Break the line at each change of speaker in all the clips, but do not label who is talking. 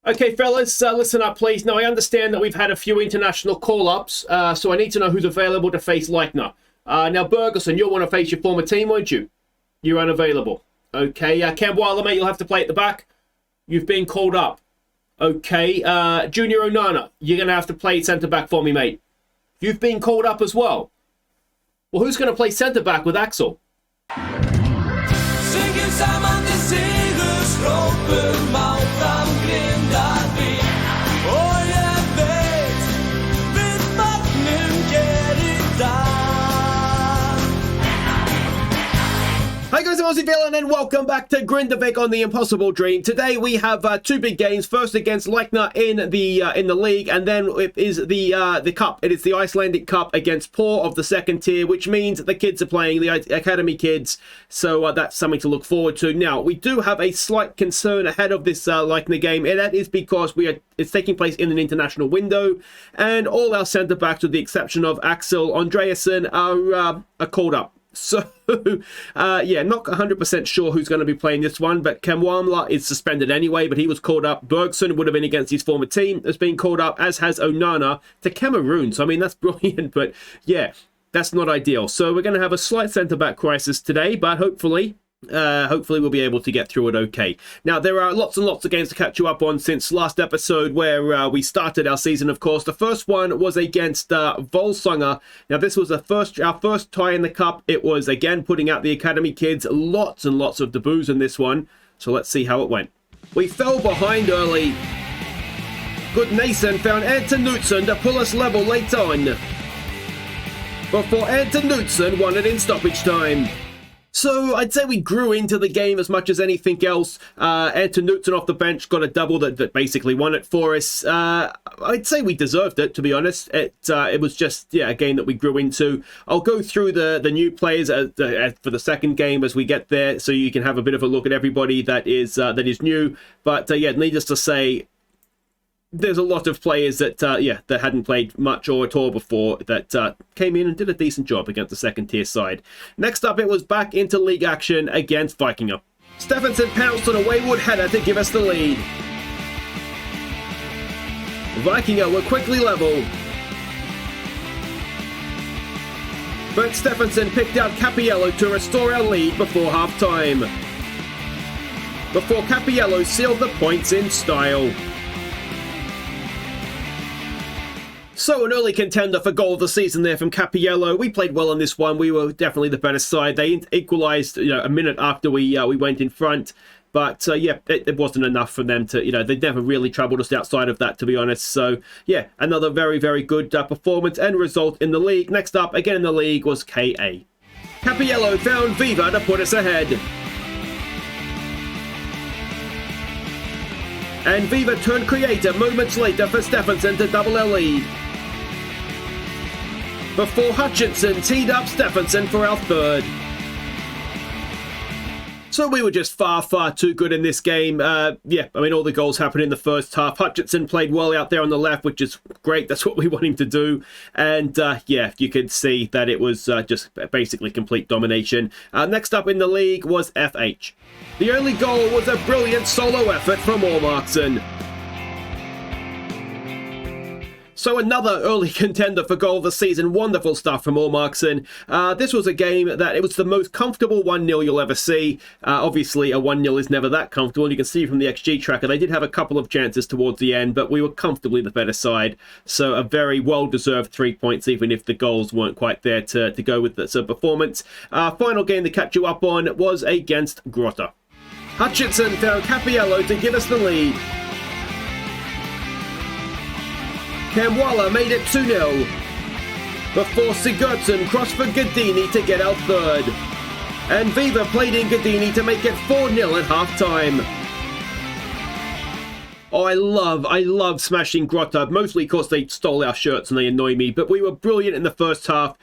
Okay, fellas, listen up, please. Now, I understand that we've had a few international call-ups, so I need to know who's available to face Leiknir. Now, Bergerson, you'll want to face your former team, won't you? You're unavailable. Okay, Kambwala, mate, you'll have to play at the back. You've been called up. Okay, Junior Onana, you're going to have to play centre-back for me, mate. You've been called up as well. Well, who's going to play centre-back with Axel?
Synger sammen til segerstroppen Maltam Grindavik Og jeg vet Ved magnum gjør I dag
Hi guys, I'm Aussie Villain and welcome back to Grindavik on the Impossible Dream. Today we have two big games. First against Leiknir in the league, and then it is the cup. It is the Icelandic Cup against Poor of the second tier, which means the kids are playing, the academy kids. So that's something to look forward to. Now we do have a slight concern ahead of this Leiknir game, and that is because it's taking place in an international window, and all our centre backs, with the exception of Axel Andreasen, are called up. So, yeah, not 100% sure who's going to be playing this one, but Kambwala is suspended anyway, but he was called up. Bergson would have been against his former team, has been called up, as has Onana to Cameroon. So, I mean, that's brilliant, but yeah, that's not ideal. So, we're going to have a slight centre-back crisis today, but hopefully we'll be able to get through it okay. Now, there are lots and lots of games to catch you up on since last episode where we started our season, of course. The first one was against Volsunga. Now, this was our first tie in the cup. It was, again, putting out the academy kids. Lots and lots of debuts in this one. So let's see how it went. We fell behind early. Good Nason found Anton Knutson to pull us level late on, before Anton Knutson won it in stoppage time. So I'd say we grew into the game as much as anything else. Anton Knutson off the bench got a double that basically won it for us. I'd say we deserved it, to be honest. It was just, yeah, a game that we grew into. I'll go through the new players for the second game as we get there, so you can have a bit of a look at everybody that is new. But yeah, needless to say, there's a lot of players that that hadn't played much or at all before that came in and did a decent job against the second tier side. Next up, it was back into league action against Vikinga. Stephenson pounced on a wayward header to give us the lead. Vikinga were quickly level, but Stephenson picked out Capiello to restore our lead before half-time, before Capiello sealed the points in style. So an early contender for goal of the season there from Capiello. We played well in this one. We were definitely the better side. They equalised, a minute after we went in front. But yeah, it wasn't enough for them to, they never really troubled us outside of that, to be honest. So yeah, another very, very good performance and result in the league. Next up, again in the league, was KA. Capiello found Viva to put us ahead. And Viva turned creator moments later for Stephenson to double our lead, before Hutchinson teed up Stephenson for our third. So we were just far, far too good in this game. Yeah, I mean, all the goals happened in the first half. Hutchinson played well out there on the left, which is great. That's what we want him to do. And yeah, you can see that it was just basically complete domination. Next up in the league was FH. The only goal was a brilliant solo effort from Ormarkson. So another early contender for goal of the season. Wonderful stuff from Ormarkson. This was a game that it was the most comfortable 1-0 you'll ever see. Obviously, a 1-0 is never that comfortable. You can see from the XG tracker, they did have a couple of chances towards the end, but we were comfortably the better side. So a very well-deserved 3 points, even if the goals weren't quite there to go with the performance. Final game to catch you up on was against Grotta. Hutchinson found Capiello to give us the lead. Kambwala made it 2-0, before Sigurdsson crossed for Gadini to get our third. And Viva played in Gadini to make it 4-0 at half-time. Oh, I love smashing Grotta, mostly because they stole our shirts and they annoy me, but we were brilliant in the first half.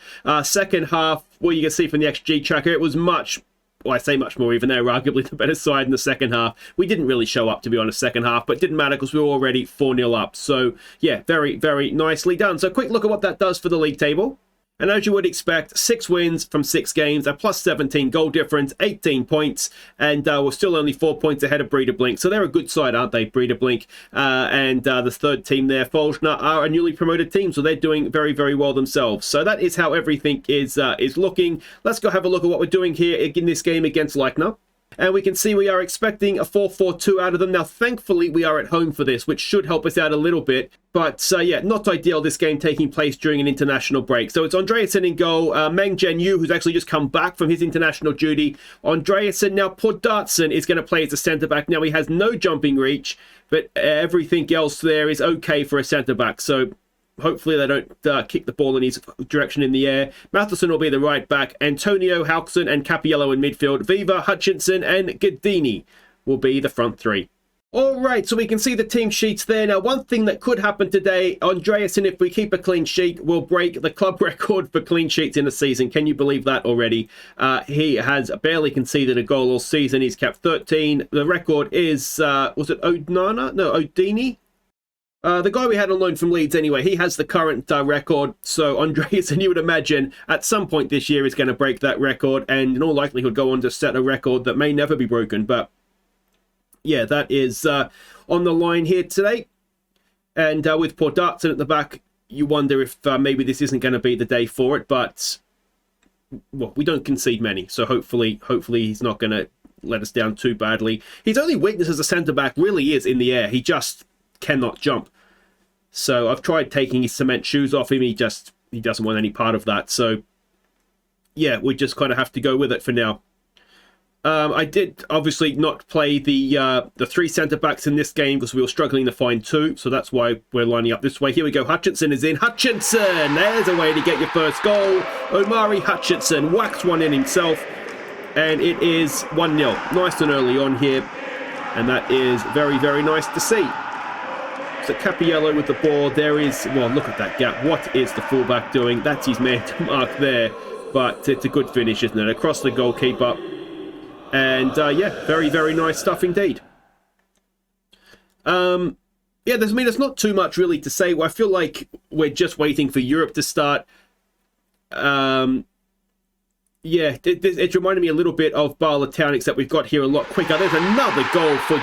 Second half, well, you can see from the XG tracker, it was much... Well, I say much more even. They were arguably the better side in the second half. We didn't really show up, to be honest, second half, but it didn't matter because we were already 4-0 up. So, yeah, very, very nicely done. So, quick look at what that does for the league table. And as you would expect, 6 wins from 6 games, a plus 17 goal difference, 18 points, and we're still only 4 points ahead of Breidablik. So they're a good side, aren't they, Breidablik? And the third team there, Folgner, are a newly promoted team, so they're doing very, very well themselves. So that is how everything is looking. Let's go have a look at what we're doing here in this game against Leiknir. And we can see we are expecting a 4-4-2 out of them. Now, thankfully, we are at home for this, which should help us out a little bit. But, yeah, not ideal, this game taking place during an international break. So it's Andreasen in goal. Meng Jianyu, who's actually just come back from his international duty. Andreasen, now Poddartsen is going to play as a centre-back. Now, he has no jumping reach, but everything else there is okay for a centre-back. So hopefully they don't kick the ball in his direction in the air. Matheson will be the right back. Antonio, Halkson and Capiello in midfield. Viva, Hutchinson and Gadini will be the front three. All right, so we can see the team sheets there. Now, one thing that could happen today, Andreasen, if we keep a clean sheet, will break the club record for clean sheets in a season. Can you believe that already? He has barely conceded a goal all season. He's kept 13. The record is, was it Odnana? No, Odini? The guy we had on loan from Leeds anyway, he has the current record. So Andreasen, you would imagine, at some point this year is going to break that record and in all likelihood go on to set a record that may never be broken. But yeah, that is on the line here today. And with Poddartsen at the back, you wonder if maybe this isn't going to be the day for it. But well, we don't concede many. So hopefully he's not going to let us down too badly. His only weakness as a centre-back really is in the air. He just cannot jump. So I've tried taking his cement shoes off him. He doesn't want any part of that. So yeah, we just kind of have to go with it for now. I did obviously not play the 3 centre backs in this game because we were struggling to find 2. So that's why we're lining up this way. Here we go. Hutchinson is in. Hutchinson! There's a way to get your first goal. Omari Hutchinson whacks one in himself. And it is 1-0. Nice and early on here. And that is very, very nice to see. So Capiello with the ball. There is, well, look at that gap. What is the fullback doing? That's his man to mark there. But it's a good finish, isn't it? Across the goalkeeper. And yeah, very, very nice stuff indeed. Yeah, there's not too much really to say. I feel like we're just waiting for Europe to start. Yeah, it's reminded me a little bit of Bala Town, except we've got here a lot quicker. There's another goal for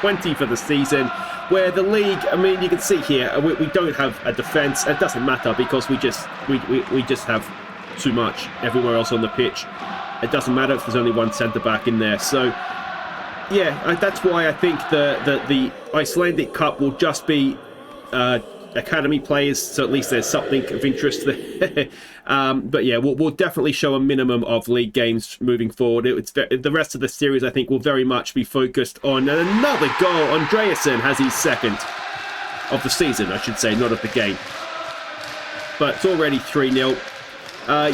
20 for the season, where the league, I mean, you can see here, we don't have a defence. It doesn't matter because we just have too much everywhere else on the pitch. It doesn't matter if there's only one centre-back in there. So, yeah, that's why I think the Icelandic Cup will just be academy players, so at least there's something of interest there. But yeah, we'll definitely show a minimum of league games moving forward. The rest of the series, I think, will very much be focused on another goal. Andreasen has his second of the season, I should say, not of the game. But it's already 3-0.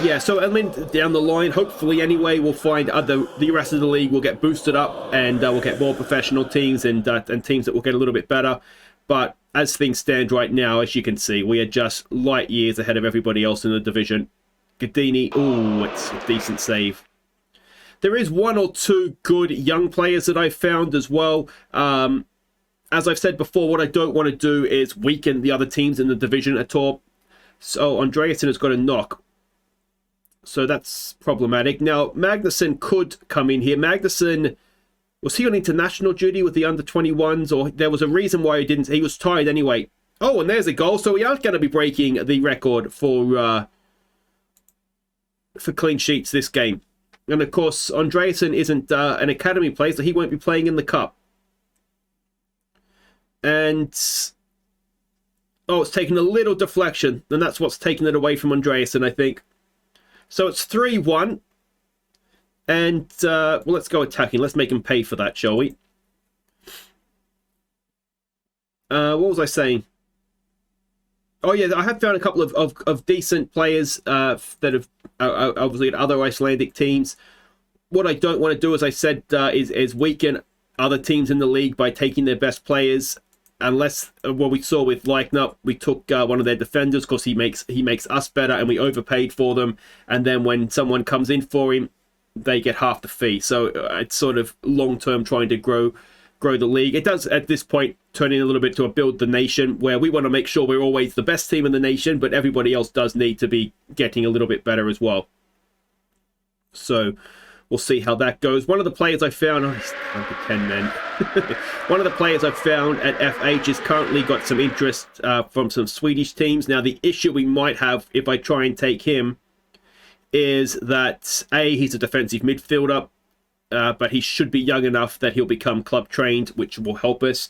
Yeah, so I mean, down the line, hopefully anyway, we'll find the rest of the league will get boosted up, and we'll get more professional teams and teams that will get a little bit better. But as things stand right now, as you can see, we are just light years ahead of everybody else in the division. Gadini, oh, it's a decent save. There is 1 or 2 good young players that I've found as well. As I've said before, what I don't want to do is weaken the other teams in the division at all. So Andreasen has got a knock. So that's problematic. Now, Magnuson could come in here. Magnuson, was he on international duty with the under-21s? Or there was a reason why he didn't. He was tired anyway. Oh, and there's a goal. So we aren't going to be breaking the record for clean sheets this game. And, of course, Andreasen isn't an academy player, so he won't be playing in the Cup. And oh, it's taken a little deflection. And that's what's taken it away from Andreasen, I think. So it's 3-1. And, well, let's go attacking. Let's make him pay for that, shall we? What was I saying? Oh, yeah, I have found a couple of decent players that have obviously at other Icelandic teams. What I don't want to do, as I said, is weaken other teams in the league by taking their best players. Unless what we saw with Leiknir, we took one of their defenders because he makes us better, and we overpaid for them. And then when someone comes in for him, they get half the fee. So it's sort of long term trying to grow grow the league. It does, at this point, turn in a little bit to a build the nation, where we want to make sure we're always the best team in the nation, but everybody else does need to be getting a little bit better as well. So we'll see how that goes. One of the players I found, he's down to 10 men. One of the players I've found at FH has currently got some interest from some Swedish teams. Now, the issue we might have if I try and take him is that, A, he's a defensive midfielder, but he should be young enough that he'll become club trained, which will help us.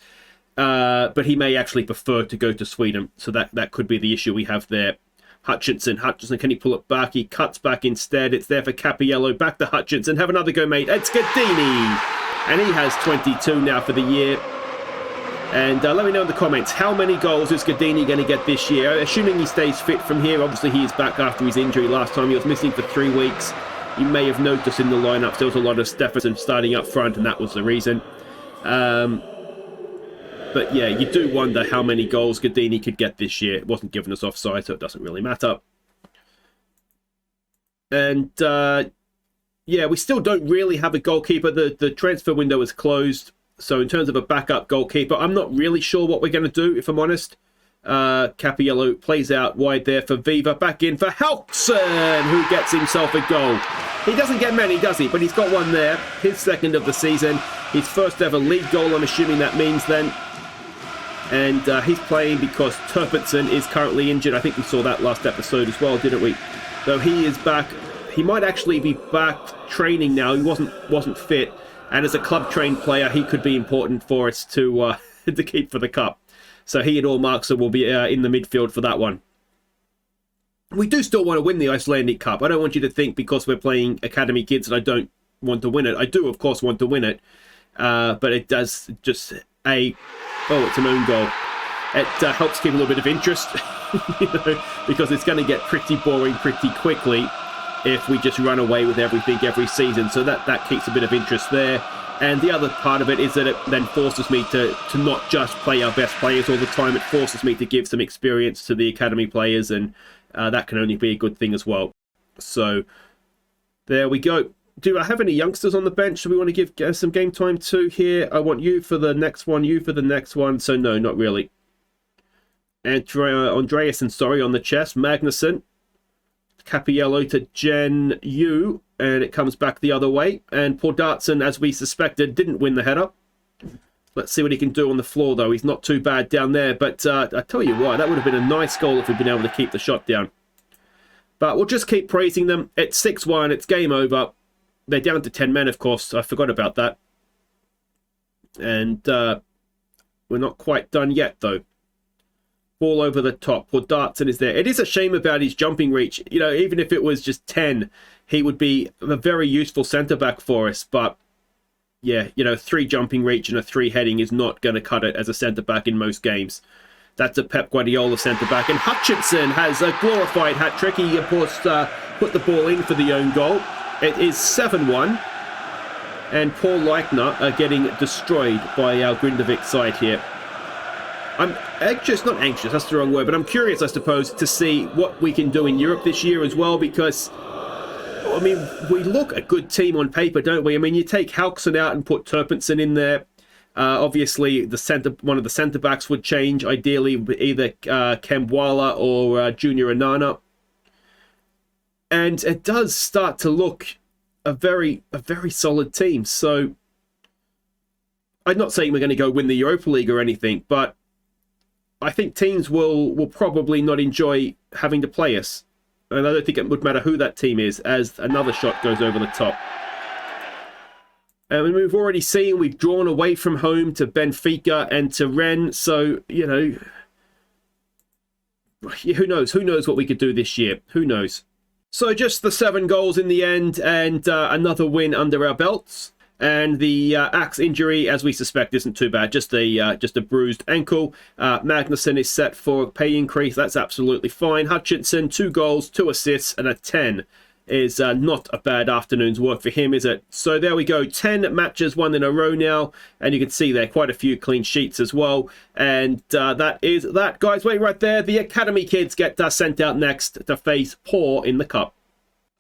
But he may actually prefer to go to Sweden, so that could be the issue we have there. Hutchinson, can he pull it back? He cuts back instead. It's there for Capiello. Back to Hutchinson. Have another go, mate. It's Gadini. And he has 22 now for the year. And let me know in the comments, how many goals is Gadini going to get this year? Assuming he stays fit from here. Obviously, he is back after his injury last time. He was missing for 3 weeks. You may have noticed in the lineups there was a lot of Stephenson starting up front, and that was the reason. But yeah, you do wonder how many goals Gadini could get this year. It wasn't given us offside, so it doesn't really matter. And yeah, we still don't really have a goalkeeper. The transfer window is closed. So in terms of a backup goalkeeper, I'm not really sure what we're going to do, if I'm honest. Capiello plays out wide there for Viva. Back in for Helkson, who gets himself a goal. He doesn't get many, does he? But he's got one there. His second of the season. His first ever league goal, I'm assuming that means then. And he's playing because Turpinson is currently injured. I think we saw that last episode as well, didn't we? So he is back. He might actually be back training now. He wasn't fit. And as a club-trained player, he could be important for us to to keep for the cup. So he and Allmarkson will be in the midfield for that one. We do still want to win the Icelandic Cup. I don't want you to think because we're playing Academy Kids that I don't want to win it. I do, of course, want to win it. But it does just... Oh, it's an own goal. It helps keep a little bit of interest, you know, because it's going to get pretty boring pretty quickly if we just run away with everything every season. So that keeps a bit of interest there. And the other part of it is that it then forces me to not just play our best players all the time. It forces me to give some experience to the academy players, and that can only be a good thing as well. So there we go. Do I have any youngsters on the bench? Do we want to give some game time to here? I want you for the next one, you for the next one. So no, not really. Andreasen, sorry, on the chest. Magnuson. Capiello to Gen U. And it comes back the other way. And Pordatson, as we suspected, didn't win the header. Let's see what he can do on the floor, though. He's not too bad down there. But I tell you what, that would have been a nice goal if we'd been able to keep the shot down. But we'll just keep praising them. It's 6-1. It's game over. They're down to 10 men, of course. I forgot about that. And we're not quite done yet, though. Ball over the top. Pordatson is there. It is a shame about his jumping reach. You know, even if it was just 10, he would be a very useful centre-back for us. But, yeah, you know, 3 jumping reach and a 3 heading is not going to cut it as a centre-back in most games. That's a Pep Guardiola centre-back. And Hutchinson has a glorified hat-trick. He, of course, put the ball in for the own goal. It is 7-1, and Paul Leiknir are getting destroyed by our Grindavik side here. I'm anxious, not anxious, that's the wrong word, but I'm curious, I suppose, to see what we can do in Europe this year as well, because, I mean, we look a good team on paper, don't we? I mean, you take Helkson out and put Turpinson in there. Obviously, one of the centre-backs would change, ideally, either Kemwala or Junior Anana. And it does start to look a very solid team. So I'm not saying we're going to go win the Europa League or anything, but I think teams will probably not enjoy having to play us. And I don't think it would matter who that team is, as another shot goes over the top. And we've already seen we've drawn away from home to Benfica and to Rennes. So, you know, who knows? Who knows what we could do this year? Who knows? So just the 7 goals in the end, and another win under our belts. And the axe injury, as we suspect, isn't too bad. Just a bruised ankle. Magnuson is set for a pay increase. That's absolutely fine. Hutchinson, 2 goals, 2 assists, and a 10 is not a bad afternoon's work for him, is it? So there we go. 10 matches won in a row now. And you can see there quite a few clean sheets as well. And that is that, guys. Wait right there. The Academy kids get sent out next to face Poor in the Cup.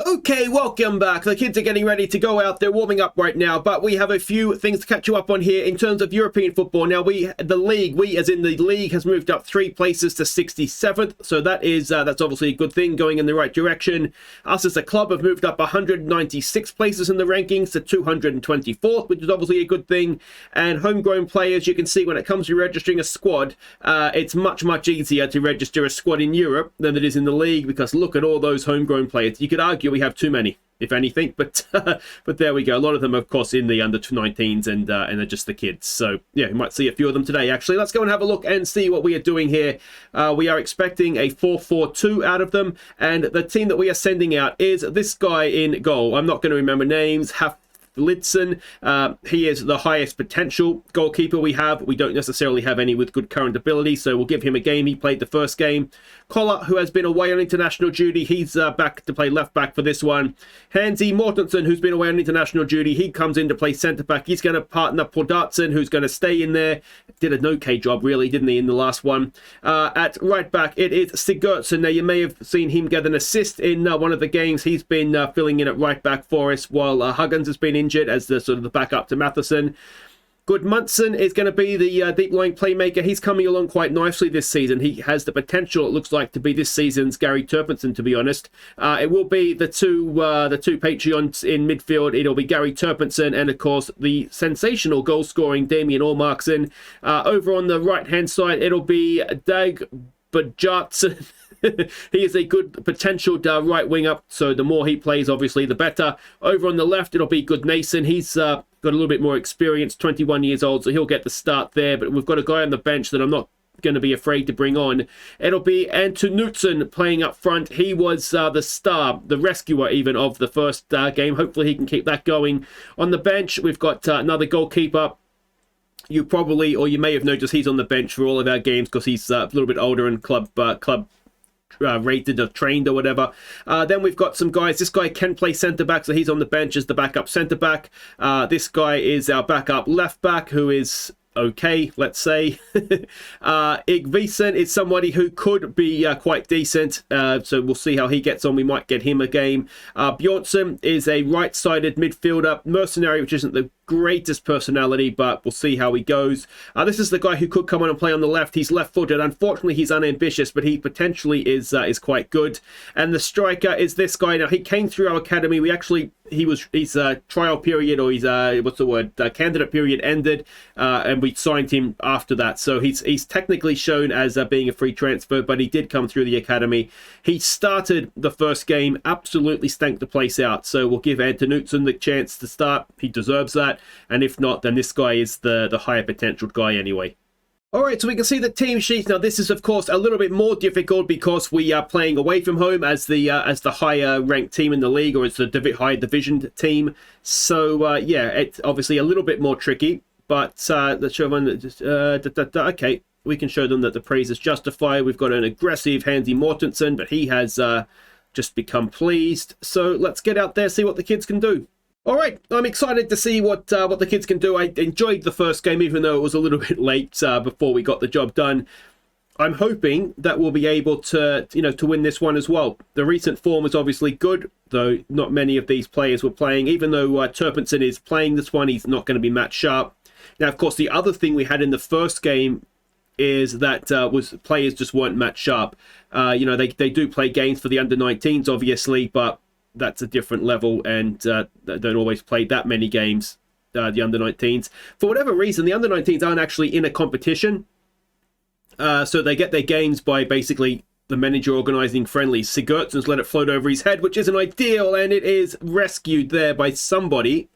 Okay, welcome back. The kids are getting ready to go out. They're warming up right now, but we have a few things to catch you up on here in terms of European football. Now, we as in the league, has moved up 3 places to 67th, so that's obviously a good thing, going in the right direction. Us as a club have moved up 196 places in the rankings to 224th, which is obviously a good thing. And homegrown players, you can see when it comes to registering a squad, it's much easier to register a squad in Europe than it is in the league, because look at all those homegrown players. You could argue we have too many, if anything, but but there we go. A lot of them, of course, in the under-19s, and they're just the kids. So yeah, you might see a few of them today. Actually, let's go and have a look and see what we are doing here. We are expecting a 4-4-2 out of them, and the team that we are sending out is this guy in goal. I'm not going to remember names. Lidson. He is the highest potential goalkeeper we have. We don't necessarily have any with good current ability, so we'll give him a game. He played the first game. Collar, who has been away on international duty, he's back to play left back for this one. Hansi Mortensen, who's been away on international duty, he comes in to play centre back. He's going to partner Podatsen, who's going to stay in there. Did an okay job, really, didn't he, in the last one? At right back, it is Sigurdsson. Now, you may have seen him get an assist in one of the games. He's been filling in at right back for us, while Huggins has been injured as the sort of the backup to Matheson. Gudmundsson is going to be the deep-lying playmaker. He's coming along quite nicely this season. He has the potential, it looks like, to be this season's Gary Turpinson, to be honest. It will be the two Patreons in midfield. It'll be Gary Turpinson and, of course, the sensational goal-scoring Damien Ormarkson. Over on the right-hand side, it'll be Dag Bajatson. He is a good potential right wing up, so the more he plays, obviously, the better. Over on the left, it'll be Gudnason. He's got a little bit more experience, 21 years old, so he'll get the start there. But we've got a guy on the bench that I'm not going to be afraid to bring on. It'll be Antonutsen playing up front. He was the star, the rescuer even, of the first game. Hopefully he can keep that going. On the bench, we've got another goalkeeper. You probably, or you may have noticed, he's on the bench for all of our games because he's a little bit older and club rated or trained or whatever. Then we've got some guys. This guy can play centre back, so he's on the bench as the backup centre back. This guy is our backup left back, who is okay, let's say. Igvisen is somebody who could be quite decent, so we'll see how he gets on. We might get him a game. Bjornsson is a right-sided midfielder, mercenary, which isn't the greatest personality, but we'll see how he goes. This is the guy who could come on and play on the left. He's left-footed. Unfortunately, he's unambitious, but he potentially is quite good. And the striker is this guy. Now, he came through our academy. His trial period, or his candidate period ended, and we signed him after that. So he's technically shown as being a free transfer, but he did come through the academy. He started the first game, absolutely stank the place out. So we'll give Antonutsen the chance to start. He deserves that. And if not, then this guy is the higher potential guy anyway. All right, so we can see the team sheets. Now, this is, of course, a little bit more difficult because we are playing away from home as the higher ranked team in the league, or as the higher division team. So, yeah, it's obviously a little bit more tricky. But let's show them. Okay, we can show them that the praise is justified. We've got an aggressive Hansi Mortensen, but he has just become pleased. So let's get out there, see what the kids can do. All right, I'm excited to see what the kids can do. I enjoyed the first game, even though it was a little bit late before we got the job done. I'm hoping that we'll be able to win this one as well. The recent form is obviously good, though not many of these players were playing. Even though Turpinson is playing this one, he's not going to be match sharp. Now, of course, the other thing we had in the first game is that players just weren't match sharp. They do play games for the under-19s, obviously, but that's a different level, and they don't always play that many games, the under-19s. For whatever reason, the under-19s aren't actually in a competition, so they get their games by basically the manager organising friendlies. Sigurdsson's let it float over his head, which isn't ideal, and it is rescued there by somebody.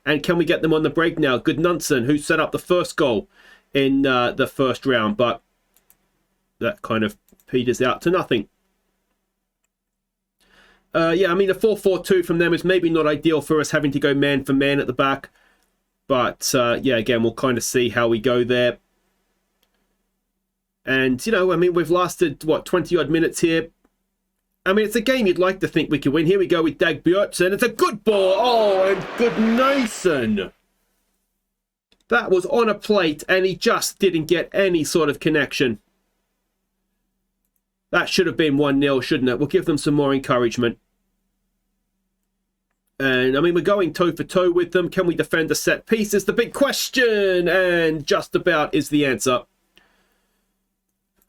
And can we get them on the break now? Gudmundsson, who set up the first goal in the first round, but that kind of peters out to nothing. Yeah, I mean, a 4-4-2 from them is maybe not ideal for us having to go man for man at the back. But, yeah, again, we'll kind of see how we go there. And, I mean, we've lasted, 20-odd minutes here. I mean, it's a game you'd like to think we could win. Here we go with Dag Bjornsson. It's a good ball. Oh, and Gudnason. That was on a plate, and he just didn't get any sort of connection. That should have been 1-0, shouldn't it? We'll give them some more encouragement. And, I mean, we're going toe-for-toe with them. Can we defend a set piece is the big question. And just about is the answer.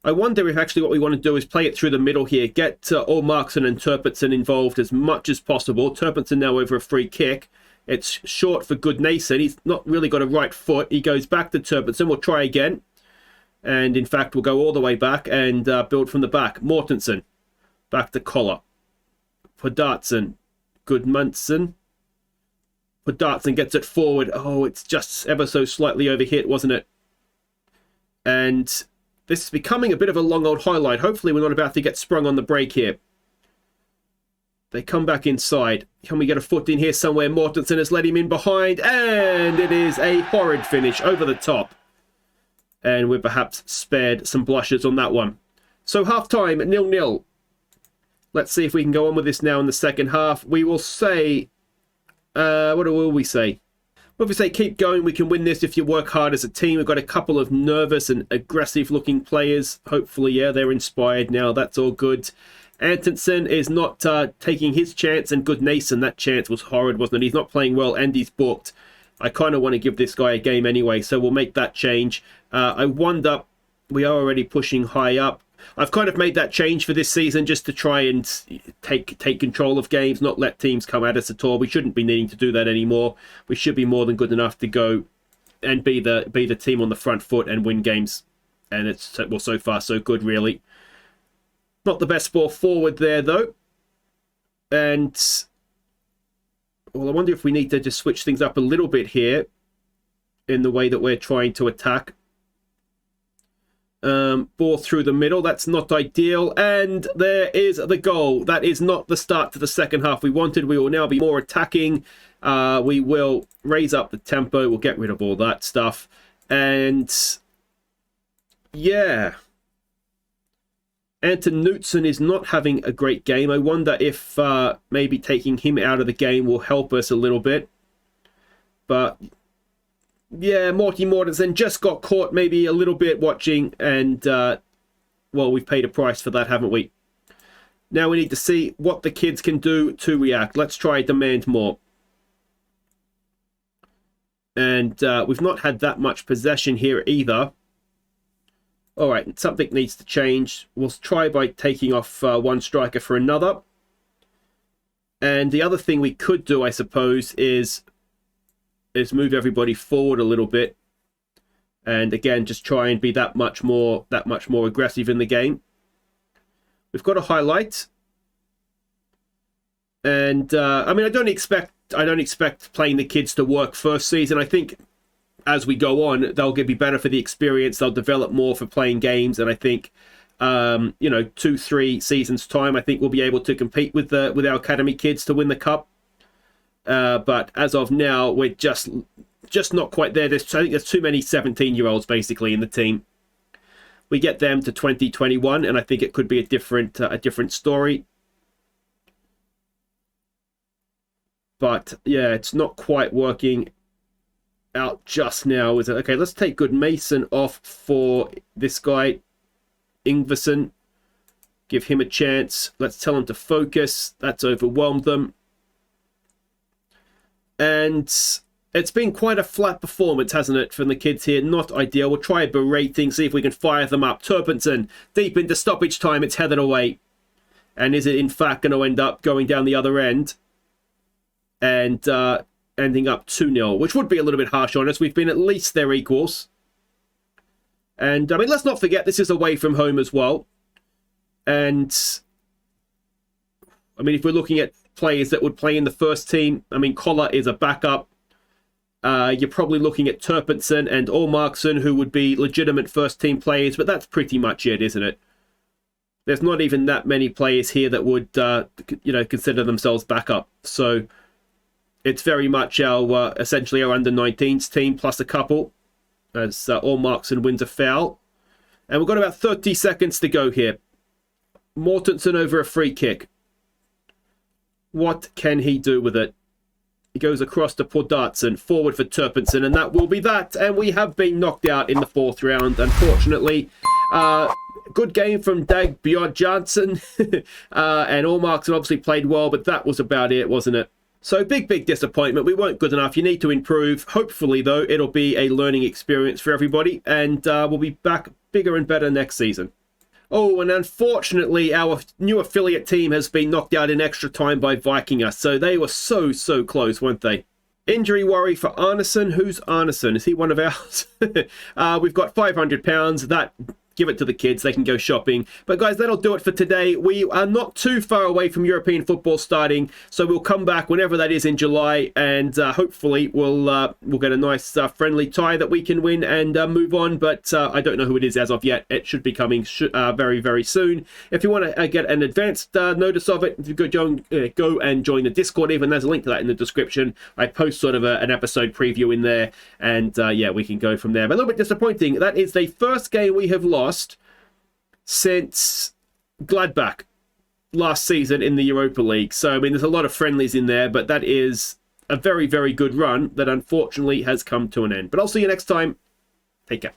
I wonder if actually what we want to do is play it through the middle here. Get Olmarkson and Turpitson involved as much as possible. Turpitson now over a free kick. It's short for Goodnason. He's not really got a right foot. He goes back to Turpitson. We'll try again. And, in fact, we'll go all the way back and build from the back. Mortensen. Back to Collar. Podartson. Goodmanson. Podartson gets it forward. Oh, it's just ever so slightly overhit, wasn't it? And this is becoming a bit of a long old highlight. Hopefully we're not about to get sprung on the break here. They come back inside. Can we get a foot in here somewhere? Mortensen has let him in behind. And it is a horrid finish over the top. And we're perhaps spared some blushes on that one. So half-time, 0-0. Let's see if we can go on with this now in the second half. We will say... what will we say? Well, if we say keep going, we can win this if you work hard as a team. We've got a couple of nervous and aggressive-looking players. Hopefully, yeah, they're inspired now. That's all good. Antonsen is not taking his chance, and Goodnason, that chance was horrid, wasn't it? He's not playing well, and he's booked. I kind of want to give this guy a game anyway, so we'll make that change. I wonder, we are already pushing high up. I've kind of made that change for this season just to try and take control of games, not let teams come at us at all. We shouldn't be needing to do that anymore. We should be more than good enough to go and be the team on the front foot and win games. And it's, well, so far so good, really. Not the best ball forward there, though. And, well, I wonder if we need to just switch things up a little bit here in the way that we're trying to attack. Ball through the middle. That's not ideal. And there is the goal. That is not the start to the second half we wanted. We will now be more attacking. We will raise up the tempo. We'll get rid of all that stuff. And, yeah. Anton Knutson is not having a great game. I wonder if maybe taking him out of the game will help us a little bit. But... yeah, Morty Mortensen just got caught maybe a little bit watching, and, well, we've paid a price for that, haven't we? Now we need to see what the kids can do to react. Let's try demand more. And we've not had that much possession here either. All right, something needs to change. We'll try by taking off one striker for another. And the other thing we could do, I suppose, is move everybody forward a little bit, and again just try and be that much more aggressive in the game. We've got a highlight, and I mean I don't expect playing the kids to work first season. I think as we go on they'll be better for the experience. They'll develop more for playing games, and I think 2-3 seasons time I think we'll be able to compete with our academy kids to win the cup. But as of now, we're just not quite there. I think there's too many 17-year-olds basically in the team. We get them to 2021, and I think it could be a different story. But yeah, it's not quite working out just now, is it? Okay, let's take Goodmason off for this guy, Ingvason. Give him a chance. Let's tell him to focus. That's overwhelmed them. And it's been quite a flat performance, hasn't it, from the kids here? Not ideal. We'll try a berating, see if we can fire them up. Turpinson, deep into stoppage time. It's headed away. And is it, in fact, going to end up going down the other end? And ending up 2-0, which would be a little bit harsh on us. We've been at least their equals. And, I mean, let's not forget, this is away from home as well. And, I mean, if we're looking at players that would play in the first team, I mean, Collar is a backup. You're probably looking at Turpinson and Olmarkson, who would be legitimate first team players, but that's pretty much it, isn't it? There's not even that many players here that would, consider themselves backup. So it's very much our, essentially our under-19s team plus a couple, as Olmarkson wins a foul. And we've got about 30 seconds to go here. Mortensen over a free kick. What can he do with it? He goes across to Podartson, forward for Turpinson, and that will be that. And we have been knocked out in the fourth round, unfortunately. Good game from Dag Bjørn Jansen. And Olmarkson obviously played well, but that was about it, wasn't it? So big disappointment. We weren't good enough. You need to improve. Hopefully, though, it'll be a learning experience for everybody, and we'll be back bigger and better next season. Oh, and unfortunately, our new affiliate team has been knocked out in extra time by Viking us. So they were so close, weren't they? Injury worry for Arneson. Who's Arneson? Is he one of ours? We've got £500. That, give it to the kids. They can go shopping. But guys, that'll do it for today. We are not too far away from European football starting, so we'll come back whenever that is in July, and hopefully we'll get a nice friendly tie that we can win and move on. But I don't know who it is as of yet. It should be coming very soon. If you want to get an advanced notice of it, you go and join the Discord. Even there's a link to that in the description. I post sort of an episode preview in there, and yeah, we can go from there. But a little bit disappointing. That is the first game we have lost since Gladbach last season in the Europa League. So, I mean, there's a lot of friendlies in there, but that is a very good run that unfortunately has come to an end. But I'll see you next time. Take care.